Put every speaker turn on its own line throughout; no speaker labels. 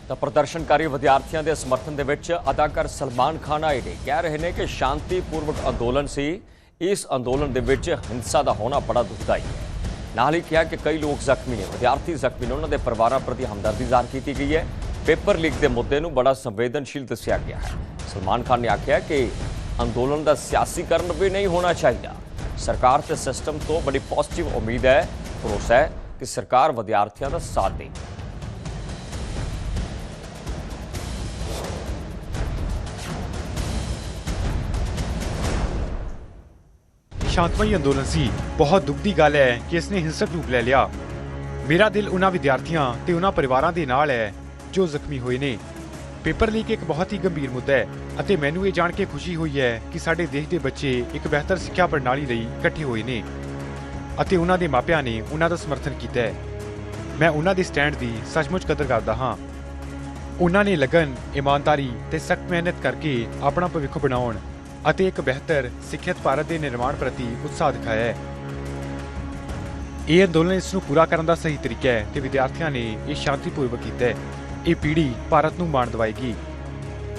ਤਾਂ ਪ੍ਰਦਰਸ਼ਨਕਾਰੀ ਵਿਦਿਆਰਥੀਆਂ ਦੇ ਸਮਰਥਨ ਦੇ ਵਿੱਚ ਅਦਾਕਾਰ ਸਲਮਾਨ ਖਾਨ ਆਏ ਨੇ। ਕਹਿ ਰਹੇ ਨੇ ਕਿ ਸ਼ਾਂਤੀਪੂਰਵਕ ਅੰਦੋਲਨ ਸੀ। ਇਸ ਅੰਦੋਲਨ ਦੇ ਵਿੱਚ ਹਿੰਸਾ ਦਾ ਹੋਣਾ ਬੜਾ ਦੁਖਦਾਈ ਹੈ। ਨਾਲ ਹੀ ਕਿਹਾ ਕਿ ਕਈ ਲੋਕ ਜ਼ਖਮੀ ਨੇ, ਵਿਦਿਆਰਥੀ ਜ਼ਖਮੀ ਨੇ। ਉਹਨਾਂ ਦੇ ਪਰਿਵਾਰਾਂ ਪ੍ਰਤੀ ਹਮਦਰਦੀ ਜ਼ਾਹਰ ਕੀਤੀ ਗਈ ਹੈ। ਪੇਪਰ ਲੀਕ ਦੇ ਮੁੱਦੇ ਨੂੰ ਬੜਾ ਸੰਵੇਦਨਸ਼ੀਲ ਦੱਸਿਆ ਗਿਆ ਹੈ। ਸਲਮਾਨ ਖਾਨ ਨੇ ਆਖਿਆ ਕਿ ਅੰਦੋਲਨ ਦਾ ਸਿਆਸੀਕਰਨ ਵੀ ਨਹੀਂ ਹੋਣਾ ਚਾਹੀਦਾ। ਸਰਕਾਰ ਤੇ ਸਿਸਟਮ ਤੋਂ ਬੜੀ ਪੋਜ਼ਿਟਿਵ ਉਮੀਦ ਹੈ, ਭਰੋਸਾ ਹੈ ਕਿ ਸਰਕਾਰ ਵਿਦਿਆਰਥੀਆਂ ਦਾ ਸਾਥ ਦੇ।
शांतमई अंदोलन सी। बहुत दुख दी गल है कि इसने हिंसक रूप ले लिया। मेरा दिल उन्हां विद्यार्थियों ते उन्हां परिवारां दे नाल है जो जख्मी होए ने। पेपर लीक एक बहुत ही गंभीर मुद्दा है अते मैनूं ये जाण के खुशी हुई है कि साडे देश दे बच्चे एक बेहतर सिक्ख्या प्रणाली लई इकट्ठे होए ने अते उन्हां दे मापिआं ने उन्हां दा समर्थन कीता है। मैं उन्हां दे स्टैंड दी सचमुच कदर करदा हां। उन्हां ने लगन, ईमानदारी ते सख्त मेहनत करके अपना भविख बनाउण ਅਤੇ ਇੱਕ ਬਿਹਤਰ ਸਿੱਖਿਅਤ ਭਾਰਤ ਦੇ ਨਿਰਮਾਣ ਪ੍ਰਤੀ ਉਤਸ਼ਾਹ ਦਿਖਾਇਆ ਹੈ। ਇਹ ਅੰਦੋਲਨ ਇਸ ਨੂੰ ਪੂਰਾ ਕਰਨ ਦਾ ਸਹੀ ਤਰੀਕਾ ਹੈ ਤੇ ਵਿਦਿਆਰਥੀਆਂ ਨੇ ਇਹ ਸ਼ਾਂਤੀਪੂਰਵਕ ਕੀਤਾ ਹੈ। ਇਹ ਪੀੜ੍ਹੀ ਭਾਰਤ ਨੂੰ ਮਾਣ ਦਿਵਾਏਗੀ।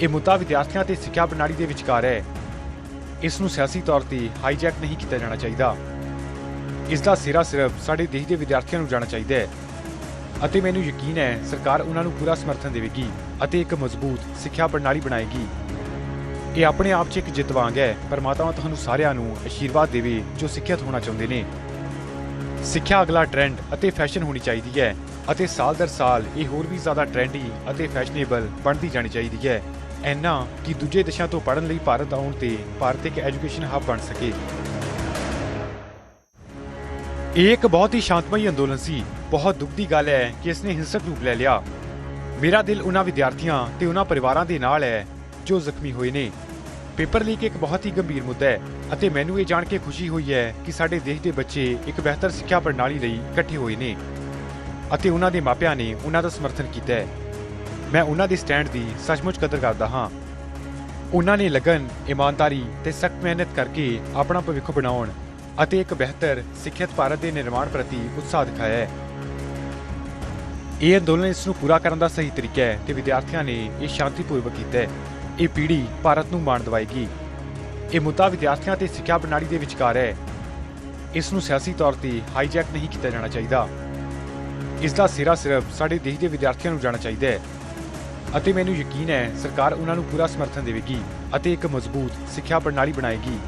ਇਹ ਮੁੱਦਾ ਵਿਦਿਆਰਥੀਆਂ ਤੇ ਸਿੱਖਿਆ ਪ੍ਰਣਾਲੀ ਦੇ ਵਿਚਕਾਰ ਹੈ। ਇਸ ਨੂੰ ਸਿਆਸੀ ਤੌਰ ਤੇ ਹਾਈਜੈਕ ਨਹੀਂ ਕੀਤਾ ਜਾਣਾ ਚਾਹੀਦਾ। ਇਸ ਦਾ ਸਿਰਾ ਸਿਰਫ ਸਾਡੇ ਦੇਸ਼ ਦੇ ਵਿਦਿਆਰਥੀਆਂ ਨੂੰ ਜਾਣਾ ਚਾਹੀਦਾ ਹੈ ਅਤੇ ਮੈਨੂੰ ਯਕੀਨ ਹੈ ਸਰਕਾਰ ਉਹਨਾਂ ਨੂੰ ਪੂਰਾ ਸਮਰਥਨ ਦੇਵੇਗੀ ਅਤੇ ਇੱਕ ਮਜ਼ਬੂਤ ਸਿੱਖਿਆ ਪ੍ਰਣਾਲੀ ਬਣਾਏਗੀ। ਇਹ ਆਪਣੇ ਆਪ 'ਚ ਇੱਕ ਜਿੱਤ ਵਾਂਗ ਹੈ। ਪਰਮਾਤਮਾ ਤੁਹਾਨੂੰ ਸਾਰਿਆਂ ਨੂੰ ਆਸ਼ੀਰਵਾਦ ਦੇਵੇ ਜੋ ਸਿੱਖਿਅਤ ਹੋਣਾ ਚਾਹੁੰਦੇ ਨੇ। ਸਿੱਖਿਆ ਅਗਲਾ ਟ੍ਰੈਂਡ ਅਤੇ ਫੈਸ਼ਨ ਹੋਣੀ ਚਾਹੀਦੀ ਹੈ ਅਤੇ ਸਾਲ ਦਰ ਸਾਲ ਇਹ ਹੋਰ ਵੀ ਜ਼ਿਆਦਾ ਟ੍ਰੈਂਡੀ ਅਤੇ ਫੈਸ਼ਨੇਬਲ ਬਣਦੀ ਜਾਣੀ ਚਾਹੀਦੀ ਹੈ। ਇੰਨਾ ਕਿ ਦੂਜੇ ਦੇਸ਼ਾਂ ਤੋਂ ਪੜ੍ਹਨ ਲਈ ਭਾਰਤ ਆਉਣ ਤੇ ਭਾਰਤ ਇੱਕ ਐਜੂਕੇਸ਼ਨ ਹੱਬ ਬਣ ਸਕੇ। ਇਹ ਇੱਕ ਬਹੁਤ ਹੀ ਸ਼ਾਂਤਮਈ ਅੰਦੋਲਨ ਸੀ। ਬਹੁਤ ਦੁੱਖ ਦੀ ਗੱਲ ਹੈ ਕਿ ਇਸਨੇ ਹਿੰਸਕ ਰੂਪ ਲੈ ਲਿਆ। ਮੇਰਾ ਦਿਲ ਉਹਨਾਂ ਵਿਦਿਆਰਥੀਆਂ ਤੇ ਉਹਨਾਂ ਪਰਿਵਾਰਾਂ ਦੇ ਨਾਲ ਹੈ ਜੋ ਜ਼ਖਮੀ ਹੋਏ ਨੇ। ਪੇਪਰ ਲੀਕ ਇੱਕ ਬਹੁਤ ਹੀ ਗੰਭੀਰ ਮੁੱਦਾ ਹੈ ਅਤੇ ਮੈਨੂੰ ਇਹ ਜਾਣ ਕੇ ਖੁਸ਼ੀ ਹੋਈ ਹੈ ਕਿ ਸਾਡੇ ਦੇਸ਼ ਦੇ ਬੱਚੇ ਇੱਕ ਬਿਹਤਰ ਸਿੱਖਿਆ ਪ੍ਰਣਾਲੀ ਲਈ ਇਕੱਠੇ ਹੋਏ ਨੇ ਅਤੇ ਉਹਨਾਂ ਦੇ ਮਾਪਿਆਂ ਨੇ ਉਹਨਾਂ ਦਾ ਸਮਰਥਨ ਕੀਤਾ ਹੈ। ਮੈਂ ਉਹਨਾਂ ਦੇ ਸਟੈਂਡ ਦੀ ਸੱਚਮੁੱਚ ਕਦਰ ਕਰਦਾ ਹਾਂ। ਉਹਨਾਂ ਨੇ ਲਗਨ, ਈਮਾਨਦਾਰੀ ਤੇ ਸਖਤ ਮਿਹਨਤ ਕਰਕੇ ਆਪਣਾ ਭਵਿੱਖ ਬਣਾਉਣ ਅਤੇ ਇੱਕ ਬਿਹਤਰ ਸਿੱਖਿਅਤ ਭਾਰਤ ਦੇ ਨਿਰਮਾਣ ਪ੍ਰਤੀ ਉਤਸ਼ਾਹ ਦਿਖਾਇਆ ਹੈ। ਇਹ ਅੰਦੋਲਨ ਇਸ ਨੂੰ ਪੂਰਾ ਕਰਨ ਦਾ ਸਹੀ ਤਰੀਕਾ ਹੈ ਤੇ ਵਿਦਿਆਰਥੀਆਂ ਨੇ ਇਹ ਸ਼ਾਂਤੀਪੂਰਵਕ ਕੀਤਾ ਹੈ। ਇਹ ਪੀੜ੍ਹੀ ਭਾਰਤ ਨੂੰ ਮਾਣ ਦਿਵਾਏਗੀ। ਇਹ ਮੁੱਦਾ ਵਿਦਿਆਰਥੀਆਂ ਤੇ ਸਿੱਖਿਆ ਪ੍ਰਣਾਲੀ ਦੇ ਵਿਚਕਾਰ ਹੈ। ਇਸ ਨੂੰ ਸਿਆਸੀ ਤੌਰ ਤੇ ਹਾਈਜੈਕ ਨਹੀਂ ਕੀਤਾ ਜਾਣਾ ਚਾਹੀਦਾ। ਇਸ ਦਾ ਸਿਰਾ ਸਿਰਫ ਸਾਡੇ ਦੇਸ਼ ਦੇ ਵਿਦਿਆਰਥੀਆਂ ਨੂੰ ਜਾਣਾ ਚਾਹੀਦਾ ਹੈ ਅਤੇ ਮੈਨੂੰ ਯਕੀਨ ਹੈ ਸਰਕਾਰ ਉਹਨਾਂ ਨੂੰ ਪੂਰਾ ਸਮਰਥਨ ਦੇਵੇਗੀ ਅਤੇ ਇੱਕ ਮਜ਼ਬੂਤ ਸਿੱਖਿਆ ਪ੍ਰਣਾਲੀ ਬਣਾਏਗੀ।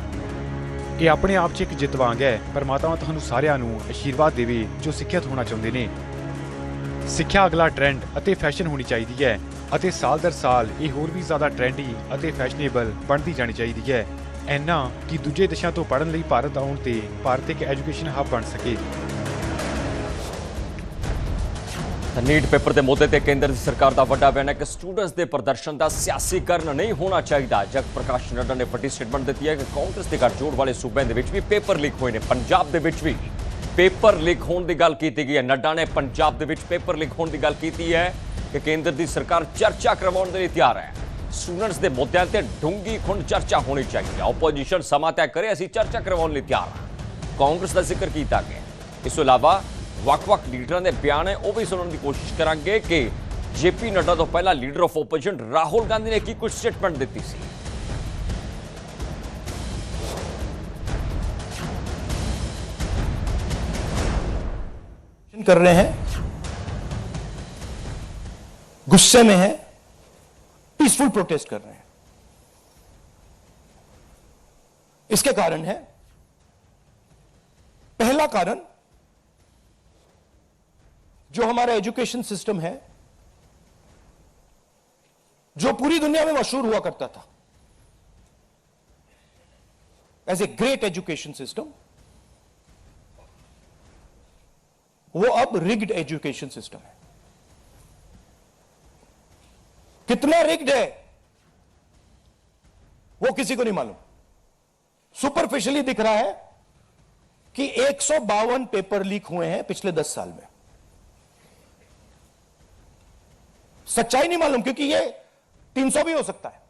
ਇਹ ਆਪਣੇ ਆਪ 'ਚ ਇੱਕ ਜਿੱਤ ਵਾਂਗ ਹੈ। ਪਰਮਾਤਮਾ ਤੁਹਾਨੂੰ ਸਾਰਿਆਂ ਨੂੰ ਆਸ਼ੀਰਵਾਦ ਦੇਵੇ ਜੋ ਸਿੱਖਿਅਤ ਹੋਣਾ ਚਾਹੁੰਦੇ ਨੇ। ਸਿੱਖਿਆ ਅਗਲਾ ਟ੍ਰੈਂਡ ਅਤੇ ਫੈਸ਼ਨ ਹੋਣੀ ਚਾਹੀਦੀ ਹੈ ਅਤੇ ਸਾਲ ਦਰ ਸਾਲ ਇਹ ਹੋਰ ਵੀ ਜ਼ਿਆਦਾ ਟ੍ਰੈਂਡੀ ਅਤੇ ਫੈਸ਼ਨੇਬਲ ਬਣਦੀ ਜਾਣੀ ਚਾਹੀਦੀ ਹੈ। ਇੰਨਾ ਕਿ ਦੂਜੇ ਦੇਸ਼ਾਂ ਤੋਂ ਪੜ੍ਹਨ ਲਈ ਭਾਰਤ ਆਉਣ ਤੇ ਭਾਰਤ ਇੱਕ ਐਜੂਕੇਸ਼ਨ ਹੱਬ ਬਣ ਸਕੇ।
ਨੀਟ ਪੇਪਰ ਦੇ ਮੁੱਦੇ ਤੇ ਕੇਂਦਰ ਦੀ ਸਰਕਾਰ ਦਾ ਵੱਡਾ ਬਿਆਨ ਹੈ ਕਿ ਸਟੂਡੈਂਟਸ ਦੇ ਪ੍ਰਦਰਸ਼ਨ ਦਾ ਸਿਆਸੀਕਰਨ ਨਹੀਂ ਹੋਣਾ ਚਾਹੀਦਾ। ਜਗਤ ਪ੍ਰਕਾਸ਼ ਨੱਡਾ ਨੇ ਵੱਡੀ ਸਟੇਟਮੈਂਟ ਦਿੱਤੀ ਹੈ ਕਿ ਕਾਂਗਰਸ ਦੇ ਗੱਠਜੋੜ ਵਾਲੇ ਸੂਬਿਆਂ ਦੇ ਵਿੱਚ ਵੀ ਪੇਪਰ ਲੀਕ ਹੋਏ ਨੇ। ਪੰਜਾਬ ਦੇ ਵਿੱਚ ਵੀ ਪੇਪਰ ਲੀਕ ਹੋਣ ਦੀ ਗੱਲ ਕੀਤੀ ਗਈ ਹੈ। ਨੱਡਾ ਨੇ ਪੰਜਾਬ ਦੇ ਵਿੱਚ ਪੇਪਰ ਲੀਕ ਹੋਣ ਦੀ ਗੱਲ ਕੀਤੀ ਹੈ ਕਿ ਕੇਂਦਰ ਦੀ ਸਰਕਾਰ ਚਰਚਾ ਕਰਵਾਉਣ ਦੇ ਲਈ ਤਿਆਰ ਹੈ। ਸਟੂਡੈਂਟਸ ਦੇ ਮੁੱਦਿਆਂ ਤੇ ਡੂੰਘੀ ਖੁੰਡ ਚਰਚਾ ਹੋਣੀ ਚਾਹੀਦੀ ਹੈ। ਆਪੋਜੀਸ਼ਨ ਸਮਾਂ ਤੈਅ ਕਰੇ, ਅਸੀਂ ਚਰਚਾ ਕਰਵਾਉਣ ਲਈ ਤਿਆਰ ਹਾਂ। ਕਾਂਗਰਸ ਦਾ ਜ਼ਿਕਰ ਕੀਤਾ ਗਿਆ। ਇਸ ਤੋਂ ਇਲਾਵਾ ਵੱਖ-ਵੱਖ ਲੀਡਰਾਂ ਦੇ ਬਿਆਨ ਹੈ ਉਹ ਵੀ ਸੁਣਨ ਦੀ ਕੋਸ਼ਿਸ਼ ਕਰਾਂਗੇ ਕਿ ਜੇਪੀ ਨੱਡਾ ਤੋਂ ਪਹਿਲਾਂ leader of opposition Rahul Gandhi ਨੇ ਕੀ ਕੁਝ ਸਟੇਟਮੈਂਟ ਦਿੱਤੀ ਸੀ।
कर रहे हैं, गुस्से में है, पीसफुल प्रोटेस्ट कर रहे हैं। इसके कारण है, पहला कारण जो हमारा एजुकेशन सिस्टम है, जो पूरी दुनिया में मशहूर हुआ करता था as a great education system, वो अब रिग्ड एजुकेशन सिस्टम है। कितना रिग्ड है वो किसी को नहीं मालूम। सुपरफिशियली दिख रहा है कि 152 पेपर लीक हुए हैं पिछले 10 साल में। सच्चाई नहीं मालूम क्योंकि ये 300 भी हो सकता है।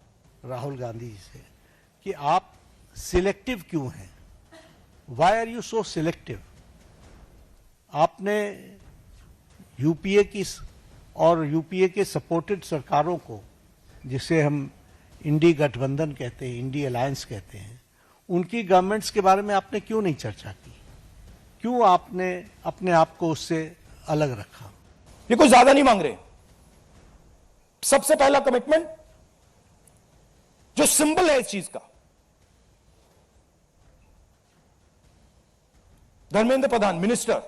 राहुल गांधी जी से कि आप सिलेक्टिव क्यों हैं, why are you so selective. आपने यूपीए की और यूपीए के सपोर्टेड सरकारों को, जिसे हम इंडी गठबंधन कहते हैं, इंडी अलायंस कहते हैं, उनकी गवर्नमेंट्स के बारे में आपने क्यों नहीं चर्चा की? क्यों आपने अपने आप को उससे अलग रखा?
ये कोई ज्यादा नहीं मांग रहे। सबसे पहला कमिटमेंट जो सिंबल है इस चीज का, धर्मेंद्र प्रधान मिनिस्टर,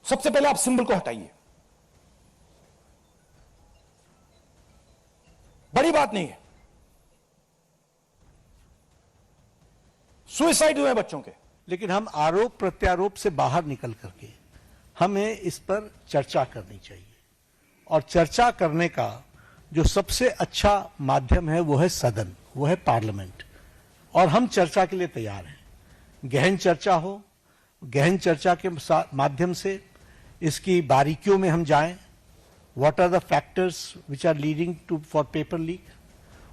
सबसे पहले आप सिंबल को हटाइए। बड़ी बात नहीं है। सुसाइड हुए बच्चों के,
लेकिन हम आरोप प्रत्यारोप से बाहर निकल करके हमें इस पर चर्चा करनी चाहिए, और चर्चा करने का जो सबसे अच्छा माध्यम है वो है सदन, वो है पार्लियामेंट, और हम चर्चा के लिए तैयार हैं। गहन चर्चा हो, गहन चर्चा के माध्यम से इसकी बारीकियों में हम जाएं। What are the factors which are leading to for paper leak?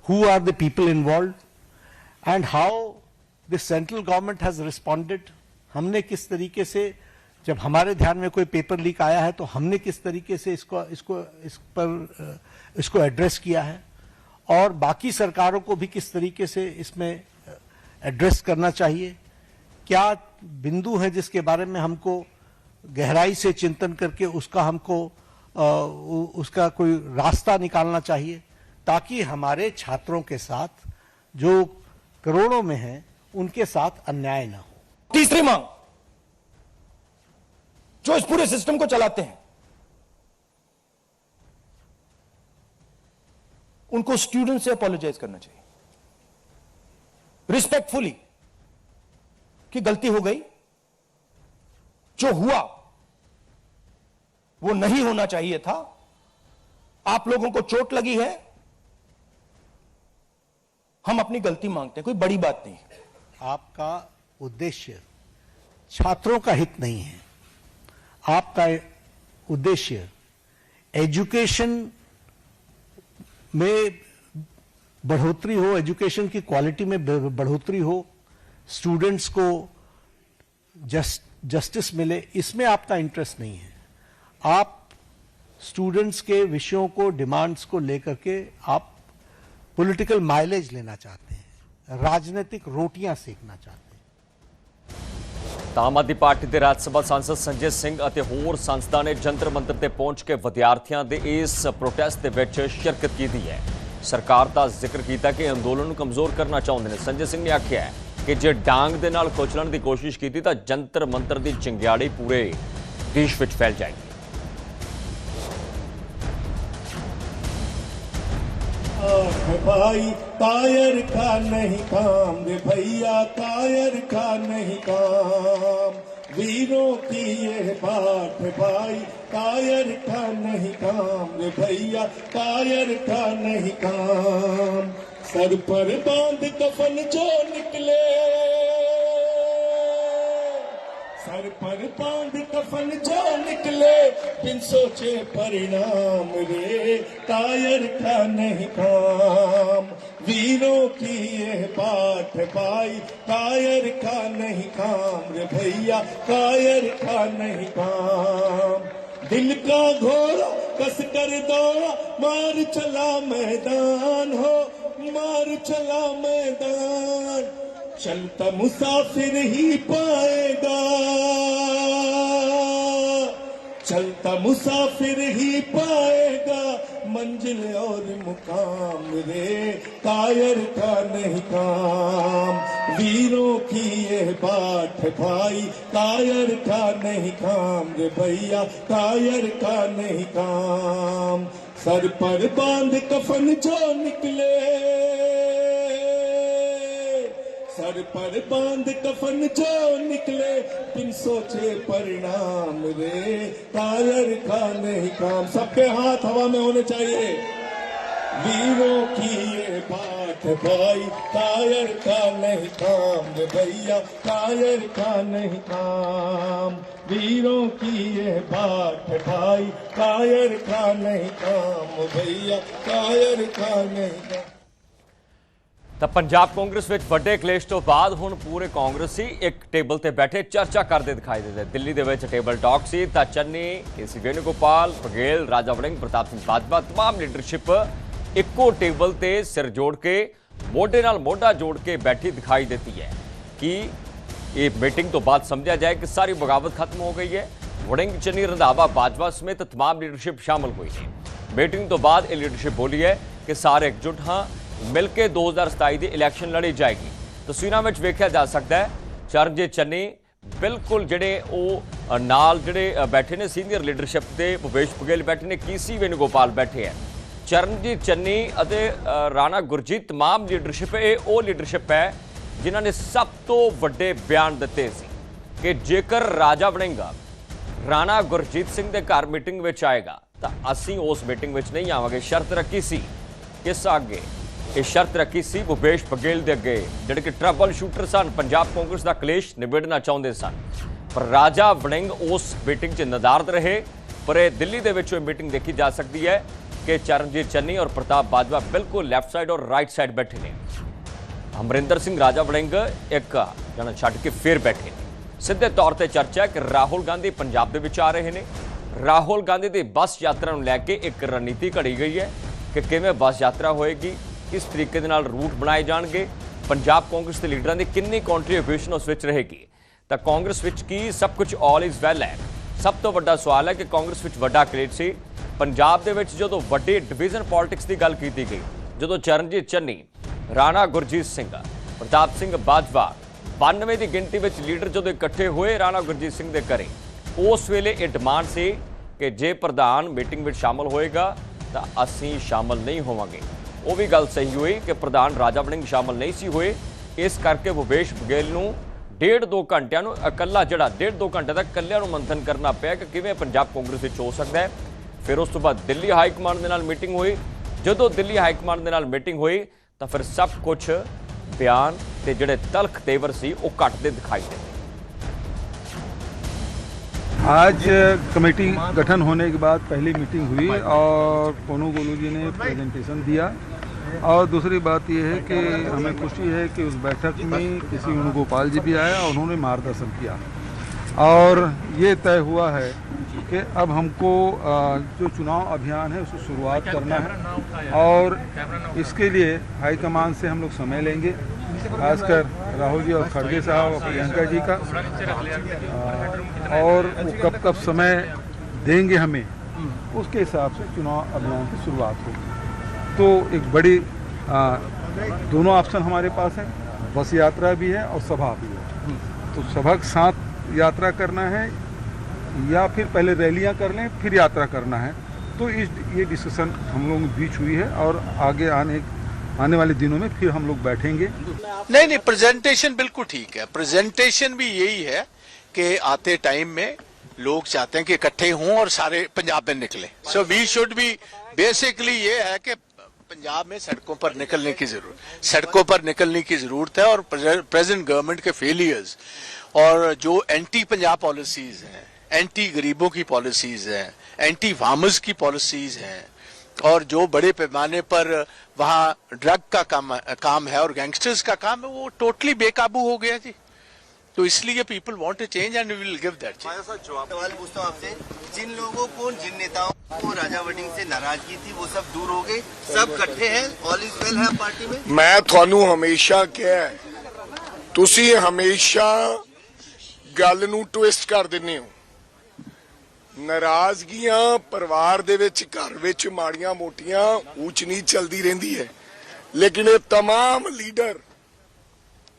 Who are the people involved? And how the central government has responded? हमने किस तरीके से, जब हमारे ध्यान में कोई पेपर लीक आया है तो हमने किस तरीके से इसको एड्रेस किया है, और बाकी सरकारों को भी किस तरीके से इसमें एड्रेस करना चाहिए। क्या बिंदु है जिसके बारे में हमको गहराई से चिंतन करके उसका कोई रास्ता निकालना चाहिए, ताकि हमारे छात्रों के साथ जो करोड़ों में हैं उनके साथ अन्याय ना हो।
तीसरी मांग, जो इस पूरे सिस्टम को चलाते हैं उनको स्टूडेंट से अपोलोजाइज करना चाहिए रिस्पेक्टफुली कि गलती हो गई, जो हुआ वो नहीं होना चाहिए था, आप लोगों को चोट लगी है, हम अपनी गलती मांगते हैं, कोई बड़ी बात नहीं है।
आपका उद्देश्य छात्रों का हित नहीं है, आपका उद्देश्य एजुकेशन में बढ़ोतरी हो, एजुकेशन की क्वालिटी में बढ़ोतरी हो, स्टूडेंट्स को जस्टिस मिले, इसमें आपका इंटरेस्ट नहीं है। आप स्टूडेंट्स के विषयों को, डिमांड्स को लेकर के आप पॉलिटिकल माइलेज लेना चाहते हैं, राजनीतिक रोटियां सेकना चाहते हैं।
आम आदमी पार्टी के राज्यसभा सांसद संजय सिंह ਅਤੇ ਹੋਰ ਸੰਸਦਾਂ ਨੇ ਜੰਤਰ ਮੰਤਰ ਤੇ ਪਹੁੰਚ ਕੇ ਵਿਦਿਆਰਥੀਆਂ ਦੇ ਇਸ ਪ੍ਰੋਟੈਸਟ ਦੇ ਵਿੱਚ ਸ਼ਿਰਕਤ ਕੀਤੀ ਹੈ। ਸਰਕਾਰ ਦਾ ਜ਼ਿਕਰ ਕੀਤਾ ਕਿ ਅੰਦੋਲਨ ਨੂੰ ਕਮਜ਼ੋਰ ਕਰਨਾ ਚਾਹੁੰਦੇ ਨੇ। ਸੰਜय सिंह ਨੇ ਆਖਿਆ ਹੈ ਕਿ ਜੇ ਡਾਂਗ ਦੇ ਨਾਲ ਕੁਚਲਣ ਦੀ ਕੋਸ਼ਿਸ਼ ਕੀਤੀ ਤਾਂ ਜੰਤਰ ਮੰਤਰ ਦੀ ਚਿੰਗਿਆੜੀ ਪੂਰੇ ਦੇਸ਼ ਵਿੱਚ ਫੈਲ ਜਾਏਗੀ।
भाई कायर का नहीं काम रे भैया, कायर का नहीं काम, वीरों की ये बात भाई, कायर का नहीं काम रे भैया, कायर का नहीं काम। सर पर बांध कफन जो निकले, सर पर बांध कफन जो निकले, बिन सोचे परिणाम रे, कायर का नहीं काम, वीरों की ये बात भाई, कायर का नहीं काम रे भैया, कायर का नहीं काम। दिल का घोड़ा कस कर दौड़ा, मार चला मैदान हो, मार चला मैदान, चलता मुसाफिर ही पाएगा, चलता मुसाफिर ही पाएगा मंजिल और मुकाम रे, कायर का नहीं काम, वीरों की ये बात भाई, कायर का नहीं काम रे भैया, कायर का नहीं काम। सर पर बांध कफन जो निकले, सर पर बांध कफन जो निकले, बिन सोचे परिणाम रे, कायर का नहीं काम। सबके हाथ हवा में होने चाहिए। वीरों की ये बात भाई, कायर का नहीं काम रे भैया, कायर का नहीं काम, वीरों की ये बात भाई, कायर का नहीं काम भैया, कायर का नहीं काम।
ਤਾਂ ਪੰਜਾਬ ਕਾਂਗਰਸ ਵਿੱਚ ਵੱਡੇ ਕਲੇਸ਼ ਤੋਂ ਬਾਅਦ ਹੁਣ ਪੂਰੇ ਕਾਂਗਰਸੀ ਇੱਕ ਟੇਬਲ ਤੇ ਬੈਠੇ ਚਰਚਾ ਕਰਦੇ ਦਿਖਾਈ ਦਿੰਦੇ। ਦਿੱਲੀ ਦੇ ਵਿੱਚ ਟੇਬਲ ਟਾਕ ਸੀ ਤਾਂ ਚੰਨੀ, ਕੇਸੀ ਵੇਣੂਗੋਪਾਲ, ਬਘੇਲ, ਰਾਜਾ ਵੜਿੰਗ, ਪ੍ਰਤਾਪ ਸਿੰਘ ਬਾਜਵਾ तमाम ਲੀਡਰਸ਼ਿਪ ਇੱਕੋ ਟੇਬਲ ਤੇ ਸਿਰ ਜੋੜ ਕੇ ਮੋਢੇ ਨਾਲ ਮੋਢਾ ਜੋੜ ਕੇ ਬੈਠੀ ਦਿਖਾਈ ਦਿੱਤੀ ਹੈ ਕਿ ਇਹ ਮੀਟਿੰਗ ਤੋਂ ਬਾਅਦ ਸਮਝਿਆ ਜਾए कि सारी बगावत खत्म हो गई है। वड़िंग, चन्नी, रंधावा, बाजवा समेत तमाम लीडरशिप शामिल हुई है। मीटिंग तो बाद ये लीडरशिप बोली है कि सारे एकजुट हाँ, मिलकर 2027 की इलैक्शन लड़ी जाएगी। तस्वीरों में वेख्या जा सकता है चरणजीत चन्नी बिल्कुल जिहड़े वो नाल जिहड़े बैठे ने सीनियर लीडरशिप के भूपेश बघेल बैठे ने, केसी वेणुगोपाल बैठे हैं। चरणजीत चन्नी अते राणा गुरजीत तमाम लीडरशिप ये वो लीडरशिप है जिन्हां ने सब तो वड्डे बयान दिते सी कि जेकर राजा वड़िंग राणा गुरजीत सिंह के घर मीटिंग में आएगा तो असीं उस मीटिंग में नहीं आवांगे। शर्त रखी सी किस अगे? ये शर्त रखी सी भूपेश बघेल के अगे जिहड़े कि ट्रबल शूटर सन, पंजाब कांग्रेस का कलेश निबेड़ना चाहते सन। पर राजा वड़िंग उस मीटिंग च नदारद रहे। पर यह दिल्ली के विच मीटिंग देखी जा सकती है कि चरणजीत चन्नी और प्रताप बाजवा बिल्कुल लैफ्ट साइड और राइट साइड बैठे ने। अमरिंदर सिंह, राजा वड़िंग एक जना छड्ड के फिर बैठे ने। सीधे तौर पर चर्चा है कि राहुल गांधी पंजाब दे विच आ रहे हैं। राहुल गांधी की बस यात्रा नूं लैके एक रणनीति घड़ी गई है कि किवें बस यात्रा होएगी, किस तरीके दे नाल रूट बनाए जाणगे, पंजाब कांग्रेस के लीडरां दी कितनी कॉन्ट्रीब्यूशन उस विच रहेगी। तो कांग्रेस विच की सब कुछ ऑल इज वैल है। सब तो वड्डा सवाल है कि कांग्रेस विच वड्डा क्लेश सी पंजाब दे विच जदों वड्डी डिवीजन पॉलिटिक्स की गल कीती गई, जदों चरणजीत चन्नी, राणा गुरजीत सिंह, प्रताप सिंह बाजवा 92 की गिनती में लीडर जो इकट्ठे हुए राणा गुरजीत सिंह के घरे, उस वेले ये डिमांड से कि जे प्रधान मीटिंग में शामिल होएगा तो असीं शामिल नहीं होवांगे। वो भी गल सही हुई कि प्रधान राजा वड़िंग शामिल नहीं सी हुए। इस करके भूपेश बघेल नूं 1.5-2 घंटिਆਂ ਨੂੰ इकल्ला जड़ा 1.5-2 घंटे तक कल्लिਆਂ ਨੂੰ मंथन करना पिया कि किवें पंजाब कांग्रेस विच हो सकता है। फिर उस तो बाद दिल्ली हाईकमांड दे नाल मीटिंग हुई। जदों दिल्ली हाईकमांड दे नाल मीटिंग हुई तो फिर सब कुछ बयान ते जिहड़े तलख तेवर सी वो घटदे दिखाई दे।
आज कमेटी गठन होने के बाद पहली मीटिंग हुई और पोनू गोलू जी ने प्रेजेंटेशन दिया। और दूसरी बात यह है कि हमें खुशी है कि उस बैठक में किसी वेणुगोपाल जी भी आए और उन्होंने मार्गदर्शन किया। और ये तय हुआ है कि अब हमको जो चुनाव अभियान है उसकी शुरुआत करना है और इसके लिए हाईकमान से हम लोग समय लेंगे, खासकर राहुल जी और खड़गे साहब और प्रियंका जी का, और वो कब कब समय देंगे हमें उसके हिसाब से चुनाव अभियान की शुरुआत होगी। तो एक बड़ी दोनों ऑप्शन हमारे पास है, बस यात्रा भी है और सभा भी है। तो सभा के साथ यात्रा करना है या फिर पहले रैलियां कर लें फिर यात्रा करना है। तो ये डिस्कशन हम लोगों के बीच हुई है और आगे आने वाले दिनों में फिर हम लोग बैठेंगे।
नहीं, प्रेजेंटेशन बिल्कुल ठीक है। प्रेजेंटेशन भी यही है कि आते टाइम में लोग चाहते हैं कि इकट्ठे हों और सारे पंजाब में निकले। So we should be basically ये है कि पंजाब में सड़कों पर निकलने की जरूरत है और प्रेजेंट गवर्नमेंट के फेलियर्स और जो एंटी पंजाब पॉलिसीज हैं, एंटी गरीबों की पॉलिसीज हैं, एंटी फार्मर्स की पॉलिसीज हैं और जो बड़े पैमाने पर वहाँ ड्रग का काम है और गैंगस्टर्स का काम है, वो टोटली बेकाबू हो गया जी। तो इसलिए people want a change and we will give that change.
सवाल पूछता हूँ आपसे, जिन लोगों को, जिन नेताओं को राजा वड़िंग से नाराजगी थी वो सब दूर हो गए, सब इकट्ठे हैं, ऑल इज वेल है पार्टी में?
मैं थानू हमेशा कहा, तुसी हमेशा गल नू ट्विस्ट कर दिंदे हो। नाराजगियां परिवार दे विच, घर विच माड़ियां मोटियां ऊंच नीच चलदी रहिंदी है, लेकिन ये तमाम लीडर,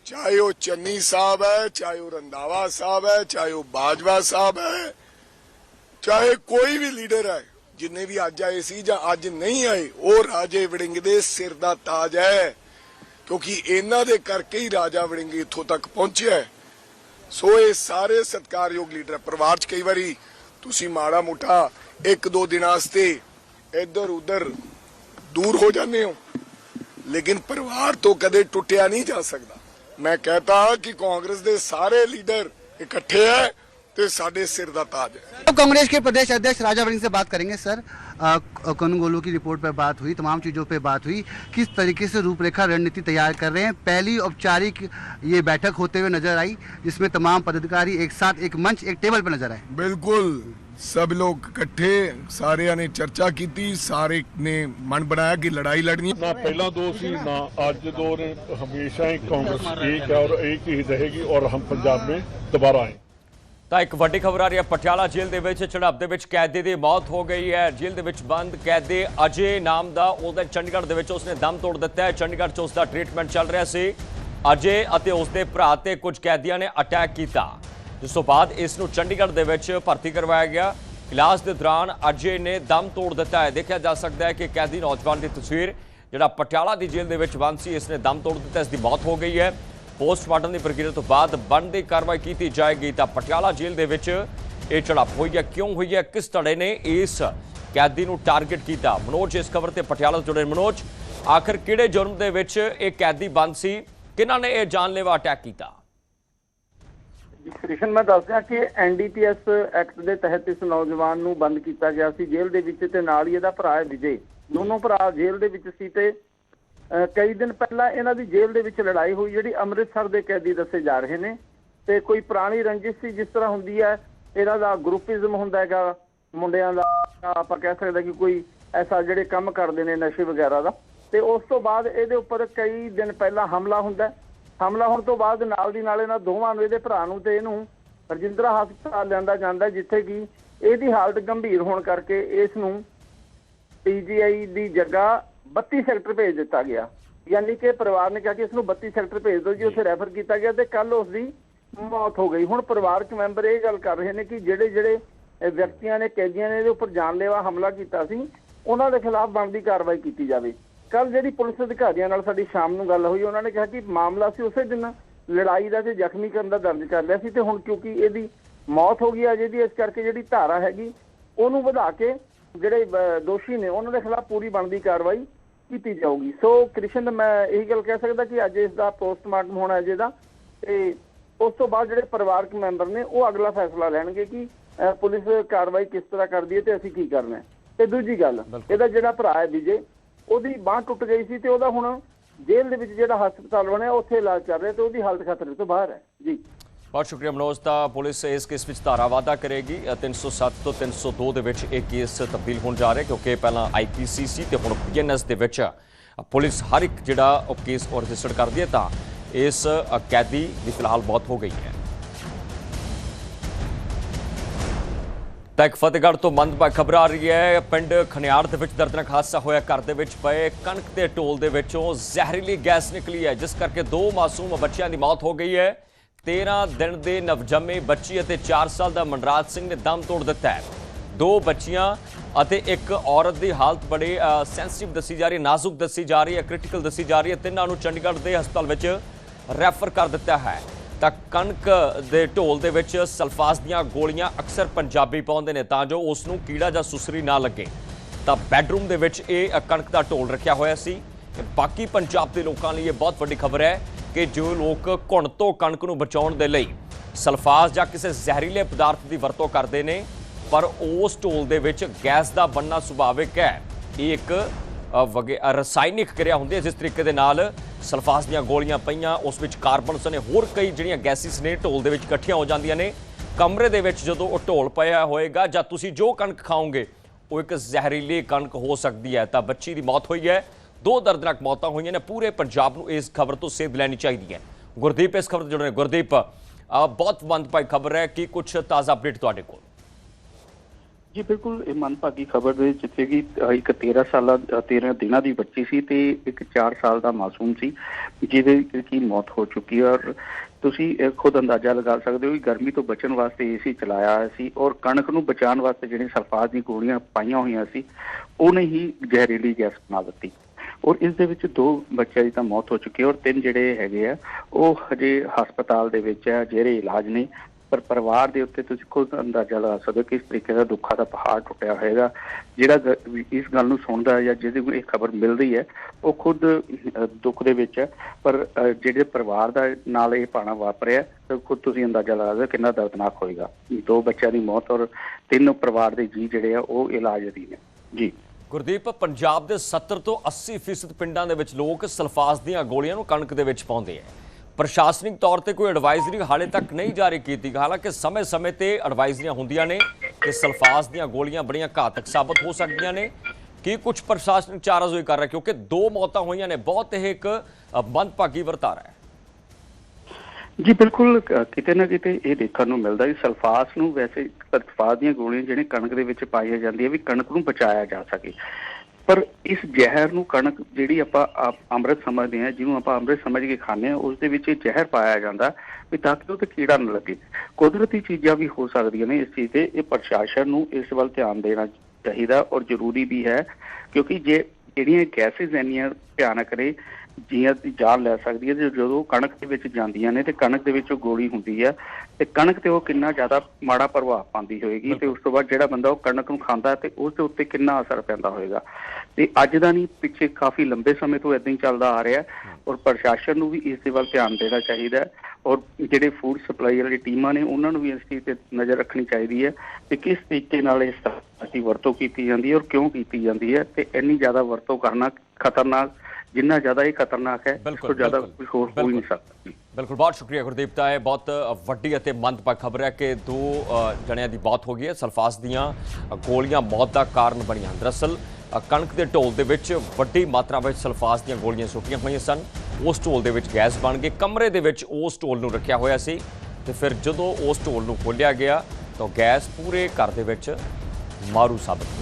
चाहे वो चन्नी साहब है, चाहे वो रंधावा साहब है, चाहे वो बाजवा साहब है, चाहे कोई भी लीडर है, जिन्ने भी अज आए सी जां अज नहीं आए, वो राजे वड़िंग दे सिर दा ताज है, क्योंकि इन्हां दे करके ही राजा वड़िंग इत्थों तक पहुंचिया है। सो ये सारे सत्कारयोग लीडर, परिवार च कई बारी तुसी माड़ा मोटा 1-2 दिन वास्ते इधर उधर दूर हो जाते हो, लेकिन परिवार तो कदे टुटिया नहीं जा सकता। मैं कहता कि कांग्रेस दे सारे लीडर इकट्ठे हैं तो साडे सिर दा ताज है।
तो कांग्रेस के प्रदेश अध्यक्ष राजा वड़िंग से बात करेंगे। सर, कनुगोलू की रिपोर्ट पर बात हुई, तमाम चीज़ों पर बात हुई, किस तरीके से रूपरेखा रणनीति तैयार कर रहे हैं। पहली औपचारिक ये बैठक होते हुए नजर आई जिसमें तमाम पदाधिकारी एक साथ एक मंच एक टेबल पर नजर आए।
बिल्कुल सब लोग इकट्ठे, सारे ने चर्चा की थी, सारे ने मन बनाया कि लड़ाई लड़नी
ना पहला दो सी ना आज दो ने, हमेशा ही कांग्रेस एक है और एक ही रहेगी और हम पंजाब में दोबारा आए।
ਤਾਂ ਇੱਕ ਵੱਡੀ ਖਬਰ ਆ ਰਹੀ ਹੈ ਪਟਿਆਲਾ ਜੇਲ੍ਹ ਦੇ ਵਿੱਚ ਝੜਪ ਦੇ ਵਿੱਚ ਕੈਦੀ ਦੀ ਮੌਤ ਹੋ ਗਈ ਹੈ। ਜੇਲ੍ਹ ਦੇ ਵਿੱਚ ਬੰਦ ਕੈਦੀ ਅਜੇ ਨਾਮ ਦਾ ਉਹਦੇ ਚੰਡੀਗੜ੍ਹ ਦੇ ਵਿੱਚ ਉਸਨੇ ਦਮ ਤੋੜ ਦਿੱਤਾ ਹੈ। ਚੰਡੀਗੜ੍ਹ 'ਚ ਉਸ ਦਾ ਟ੍ਰੀਟਮੈਂਟ ਚੱਲ ਰਿਹਾ ਸੀ। ਅਜੇ ਅਤੇ ਉਸਦੇ ਭਰਾ ਤੇ ਕੁਝ ਕੈਦੀਆਂ ਨੇ ਅਟੈਕ ਕੀਤਾ, ਜਿਸ ਤੋਂ ਬਾਅਦ ਇਸ ਨੂੰ ਚੰਡੀਗੜ੍ਹ ਦੇ ਵਿੱਚ ਭਰਤੀ ਕਰਵਾਇਆ ਗਿਆ। ਇਲਾਜ ਦੇ ਦੌਰਾਨ ਅਜੇ ਨੇ ਦਮ ਤੋੜ ਦਿੱਤਾ ਹੈ। ਦੇਖਿਆ ਜਾ ਸਕਦਾ ਹੈ ਕਿ ਕੈਦੀ ਨੌਜਵਾਨ ਦੀ ਤਸਵੀਰ ਜਿਹੜਾ ਪਟਿਆਲਾ ਦੀ ਜੇਲ੍ਹ ਦੇ ਵਿੱਚ ਬੰਦ ਸੀ, ਇਸ ਨੇ ਦਮ ਤੋੜ ਦਿੱਤਾ, ਇਸ ਦੀ ਮੌਤ ਹੋ ਗਈ ਹੈ। पोस्टमार्टम की प्रक्रिया तो बाद बनती कार्रवाई की जाएगी। तो पटियाला जेल के झड़प हुई है, क्यों हुई है, किस धड़े ने इस कैदी को टारगेट किया। मनोज इस खबर से पटियाला जुड़े। मनोज, आखिर किहड़े जुर्म दे विच एक कैदी बंद सी, किन्हां ने यह जानलेवा अटैक किया?
कृष्ण मैं दस दियां कि NDPS एक्ट के तहत इस नौजवान को बंद किया गया सी जेल दे विच, ते नाल ही इहदा भरा है विजय। दोनों भरा जेल दे विच सी ते कई दिन पहला इन्हां दी जेल दे विच लड़ाई हुई जिहड़ी अमृतसर के कैदी दसे जा रहे हैं। तो कोई पुरानी रंजिश सी जिस तरह हुंदी है, इन्हां दा ग्रुपिज्म हुंदा हैगा मुंडियां दा, आपां कह सकदे कि कोई ऐसा जिहड़े काम करदे ने नशे वगैरह दा। ते उस तो बाद इहदे उपर कई दिन पहला हमला हुंदा है। हमला होने तो बाद नाल दी नाल इन्हां दोवां नूं, इहदे भरा नूं ते इहनूं रजिंद्रा हस्पताल लिआंदा जांदा, जिथे कि इहदी हालत गंभीर होने करके इस नूं PGI दी जगह 32 सैक्टर भेज दिता गया। यानी कि परिवार ने कहा कि इसनूं 32 सैक्टर भेज दो जी, उसे रैफर किया गया तो कल उसकी मौत हो गई। हुण परिवारक मैंबर ये गल कर रहे हैं कि जिहड़े जिहड़े व्यक्तियों ने कैदियों ने इहदे उपर जानलेवा हमला किया सी, उन्हां दे खिलाफ बनती कार्रवाई की जाए। कल जिहड़ी पुलिस अधिकारियों नाल साडी शाम नूं गल हुई, उन्होंने कहा कि मामला सी उसे दिन लड़ाई का ते जख्मी करन दा दर्ज कर लिया सी, ते हुण क्योंकि इहदी मौत हो गई अजे दी, इस करके जिहड़ी धारा हैगी उहनूं वधा के जिहड़े दोषी ने उन्हां दे खिलाफ पूरी बनती कार्रवाई की जाऊगी। सो कृष्ण मैं यही गल कह सकता कि अज इसका पोस्टमार्टम होना अजे का, उस तो बाद जिहड़े परिवारक मैंबर ने वो अगला फैसला लैणगे कि पुलिस कार्रवाई किस तरह करती है तो असीं की करना है। ते दूजी गल, इहदा जिहड़ा भरा है विजय, उहदी बांह टुट गई सी ते उहदा हुण जेल दे विच जिहड़ा हस्पताल बनया उत्थे इलाज चल रहा, तो उहदी हालत खतरे तो बाहर है जी।
बहुत शुक्रिया मनोज। तो पुलिस इस केस में धारा वाधा करेगी। 307 तो 302 के एक केस तब्दील होने जा रहे, क्योंकि पहला IPC सी ते हुण PNS दे विच पुलिस हर एक जिहड़ा केस रजिस्टर कर दी है। तो इस कैदी की फिलहाल मौत हो गई है। तो एक फतेहगढ़ तो मंदभागी खबर आ रही है। पिंड खनियार दे विच दर्दनाक हादसा होया। घर दे विच पए कणक के ढोल दे विचों जहरीली गैस निकली है, जिस करके 2 मासूम बच्चों की मौत हो गई है। 13 दिन के नवजमे बच्ची और 4 साल का मनराज सिंह ने दम तोड़ दिता है। 2 बच्चियां और एक औरत की हालत बड़ी सेंसिटिव दसी जा रही है, नाजुक दसी जा रही है, क्रिटिकल दसी जा रही है। तिन्हां नूं चंडीगढ़ के हस्पताल में रैफर कर दिता है। तो कणक के ढोल दे विच सल्फास दीआं गोलियां अक्सर पंजाबी पाउंदे ने तां जो उसनूं कीड़ा जां सुसरी ना लगे। तो बैडरूम दे विच इह कणक का ढोल रखिया होया सी। बाकी पंजाब के लोगों लिए बहुत वड्डी खबर है कि जो लोग घुण तो कणक नूं बचाउण दे लई सल्फास जां किसी जहरीले पदार्थ की वरतों करते हैं, पर उस ढोल दे विच गैस का बनना सुभाविक है। एक रसायनिक क्रिया होंदी है, जिस तरीके दे नाल सल्फास दीआं गोलियां पईयां, उस विच कार्बन सने होर कई जिहड़ियां गैसिस ने ढोल दे विच इकट्ठियां हो जांदियां ने। कमरे दे विच जदों वो ढोल पिया होएगा जां तुसीं जो कणक खाओगे वो एक जहरीली कणक हो सकती है। तो बच्ची की मौत हुई है, 2 दर्दनाक मौतां हुई ने। पूरे पंजाब नूं इस खबर तो सेध लैनी चाहिए है। गुरदीप इस खबर से जुड़े। गुरदीप, बहुत मंदभागी खबर है कि कुछ ताज़ा अपडेट तुहाडे कोल?
जी बिल्कुल, ये मनभागी खबर है जिथे कि एक 13 दिनों की बच्ची सी ते एक 4 साल का मासूम सी जिहदी की मौत हो चुकी है। और तुसी खुद अंदाजा लगा सकते हो कि गर्मी तो बचन वास्ते AC चलाया सी और कणक नूं बचाउण वास्ते जिहड़ी सल्फास दी गोलियां पाईयां होईयां सी उहने ही जहरीली गैस बना दित्ती। और इस दे विच 2 बच्चों की तो मौत हो चुकी है और 3 जिहड़े हैगे आ वो हजे हस्पताल दे विच है, जेरे इलाज ने। पर परिवार के उत्ते तुसीं खुद अंदाजा लगा सकते हो किस तरीके का दुखा का पहाड़ टुटिया होएगा। जिहड़ा इस गल नूं सुणदा या जिहदी ये खबर मिल रही है वो खुद दुख दे विच है, पर जिहड़े परिवार दा नाल ये पाना वापरिया तो खुद तुसीं अंदाजा लगा सकते कितना दर्दनाक होएगा। 2 बच्चों की मौत और 3 परिवार के जी जिहड़े आ वो इलाज अधीन है। ਜੀ
ਗੁਰਦੀਪ, ਪੰਜਾਬ ਦੇ 70 ਤੋਂ 80% ਪਿੰਡਾਂ ਦੇ ਵਿੱਚ ਲੋਕ ਸਲਫਾਸ ਦੀਆਂ ਗੋਲੀਆਂ ਨੂੰ ਕਣਕ ਦੇ ਵਿੱਚ ਪਾਉਂਦੇ ਆ। ਪ੍ਰਸ਼ਾਸਨਿਕ ਤੌਰ ਤੇ ਕੋਈ ਐਡਵਾਈਜ਼ਰੀ ਹਾਲੇ ਤੱਕ ਨਹੀਂ ਜਾਰੀ ਕੀਤੀ, ਹਾਲਾਂਕਿ ਸਮੇਂ-ਸਮੇਂ ਤੇ ਐਡਵਾਈਜ਼ਰੀਆਂ ਹੁੰਦੀਆਂ ਨੇ ਕਿ ਸਲਫਾਸ ਦੀਆਂ ਗੋਲੀਆਂ ਬੜੀਆਂ ਘਾਤਕ ਸਾਬਤ ਹੋ ਸਕਦੀਆਂ ਨੇ। ਕੀ ਕੁਝ ਪ੍ਰਸ਼ਾਸਨ ਚਾਰਾਜ਼ੋਈ ਕਰ ਰਿਹਾ, ਕਿਉਂਕਿ 2 ਮੌਤਾਂ ਹੋਈਆਂ ਨੇ, ਬਹੁਤ ਇਹ ਇੱਕ ਮੰਦਭਾਗੀ ਵਰਤਾਰਾ ਹੈ।
ਜੀ ਬਿਲਕੁਲ, ਕਿਤੇ ਨਾ ਕਿਤੇ ਇਹ ਦੇਖਣ ਨੂੰ ਮਿਲਦਾ ਕਿ ਸਲਫਾਸ ਨੂੰ, ਵੈਸੇ ਸਲਫਾਸ ਦੀਆਂ ਗੋਲੀਆਂ ਜਿਹੜੀਆਂ ਕਣਕ ਦੇ ਵਿੱਚ ਪਾਈਆਂ ਜਾਂਦੀਆਂ ਵੀ ਕਣਕ ਨੂੰ ਬਚਾਇਆ ਜਾ ਸਕੇ, ਪਰ ਇਸ ਜ਼ਹਿਰ ਨੂੰ ਕਣਕ ਜਿਹੜੀ ਆਪਾਂ ਅੰਮ੍ਰਿਤ ਸਮਝਦੇ ਹਾਂ, ਜਿਹਨੂੰ ਆਪਾਂ ਅੰਮ੍ਰਿਤ ਸਮਝ ਕੇ ਖਾਂਦੇ ਹਾਂ, ਉਸ ਦੇ ਵਿੱਚ ਇਹ ਜ਼ਹਿਰ ਪਾਇਆ ਜਾਂਦਾ ਵੀ ਤਾਂ ਕਿ ਉਹ ਤੇ ਕੀੜਾ ਨਾ ਲੱਗੇ। ਕੁਦਰਤੀ ਚੀਜ਼ਾਂ ਵੀ ਹੋ ਸਕਦੀਆਂ ਨੇ ਇਸ ਚੀਜ਼ ਤੇ, ਇਹ ਪ੍ਰਸ਼ਾਸਨ ਨੂੰ ਇਸ ਵੱਲ ਧਿਆਨ ਦੇਣਾ ਚਾਹੀਦਾ ਔਰ ਜ਼ਰੂਰੀ ਵੀ ਹੈ, ਕਿਉਂਕਿ ਜਿਹੜੀਆਂ ਗੈਸਿਸ ਇੰਨੀਆਂ ਭਿਆਨਕ ਨੇ, ਜੀਆਂ ਦੀ ਜਾਨ ਲੈ ਸਕਦੀ ਹੈ, ਜਦੋਂ ਕਣਕ ਦੇ ਵਿੱਚ ਜਾਂਦੀਆਂ ਨੇ ਤੇ ਕਣਕ ਦੇ ਵਿੱਚ ਉਹ ਗੋਲੀ ਹੁੰਦੀ ਹੈ ਤੇ ਕਣਕ ਤੇ ਉਹ ਕਿੰਨਾ ਜ਼ਿਆਦਾ ਮਾੜਾ ਪ੍ਰਭਾਵ ਪਾਉਂਦੀ ਹੋਏਗੀ, ਤੇ ਉਸ ਤੋਂ ਬਾਅਦ ਜਿਹੜਾ ਬੰਦਾ ਉਹ ਕਣਕ ਨੂੰ ਖਾਂਦਾ ਤੇ ਉਸ ਦੇ ਉੱਤੇ ਕਿੰਨਾ ਅਸਰ ਪੈਂਦਾ ਹੋਏਗਾ। ਤੇ ਅੱਜ ਦਾ ਨਹੀਂ, ਪਿੱਛੇ ਕਾਫੀ ਲੰਬੇ ਸਮੇਂ ਤੋਂ ਏਦਾਂ ਹੀ ਚੱਲਦਾ ਆ ਰਿਹਾ ਔਰ ਪ੍ਰਸ਼ਾਸਨ ਨੂੰ ਵੀ ਇਸ ਦੇ ਵੱਲ ਧਿਆਨ ਦੇਣਾ ਚਾਹੀਦਾ ਔਰ ਜਿਹੜੇ ਫੂਡ ਸਪਲਾਈ ਵਾਲੀ ਟੀਮਾਂ ਨੇ ਉਹਨਾਂ ਨੂੰ ਵੀ ਇਸ ਚੀਜ਼ ਤੇ ਨਜ਼ਰ ਰੱਖਣੀ ਚਾਹੀਦੀ ਹੈ ਕਿ ਕਿਸ ਤਰੀਕੇ ਨਾਲ ਇਸ ਤਰ੍ਹਾਂ ਦੀ ਵਰਤੋਂ ਕੀਤੀ ਜਾਂਦੀ ਹੈ ਔਰ ਕਿਉਂ ਕੀਤੀ ਜਾਂਦੀ ਹੈ, ਤੇ ਇੰਨੀ ਜ਼ਿਆਦਾ ਵਰਤੋਂ ਕਰਨਾ ਖਤਰਨਾਕ, ਜਿੰਨਾ ਜ਼ਿਆਦਾ ਇਹ ਖਤਰਨਾਕ ਹੈ ਉਸ ਤੋਂ ਜ਼ਿਆਦਾ ਕੁਝ ਹੋਰ ਹੋ ਹੀ ਨਹੀਂ ਸਕਦਾ।
ਬਿਲਕੁਲ, ਬਹੁਤ ਸ਼ੁਕਰੀਆ ਗੁਰਦੀਪ ਦਾ। ਇਹ ਬਹੁਤ ਵੱਡੀ ਅਤੇ ਮੰਦਭਾਗੀ ਖਬਰ ਹੈ ਕਿ 2 ਜਣਿਆਂ ਦੀ ਮੌਤ ਹੋ ਗਈ ਹੈ। ਸਲਫਾਸ ਦੀਆਂ ਗੋਲੀਆਂ ਮੌਤ ਦਾ ਕਾਰਨ ਬਣੀਆਂ। ਦਰਅਸਲ ਕਣਕ ਦੇ ਢੋਲ ਦੇ ਵਿੱਚ ਵੱਡੀ ਮਾਤਰਾ ਵਿੱਚ ਸਲਫਾਸ ਦੀਆਂ ਗੋਲੀਆਂ ਸੁੱਟੀਆਂ ਹੋਈਆਂ ਸਨ। ਉਸ ਢੋਲ ਦੇ ਵਿੱਚ ਗੈਸ ਬਣ ਗਈ। ਕਮਰੇ ਦੇ ਵਿੱਚ ਉਸ ਢੋਲ ਨੂੰ ਰੱਖਿਆ ਹੋਇਆ ਸੀ ਤੇ ਫਿਰ ਜਦੋਂ ਉਸ ਢੋਲ ਨੂੰ ਖੋਲ੍ਹਿਆ ਗਿਆ ਤਾਂ ਗੈਸ ਪੂਰੇ ਘਰ ਦੇ ਵਿੱਚ ਮਾਰੂ ਸਾਬਤ ਹੋਈ।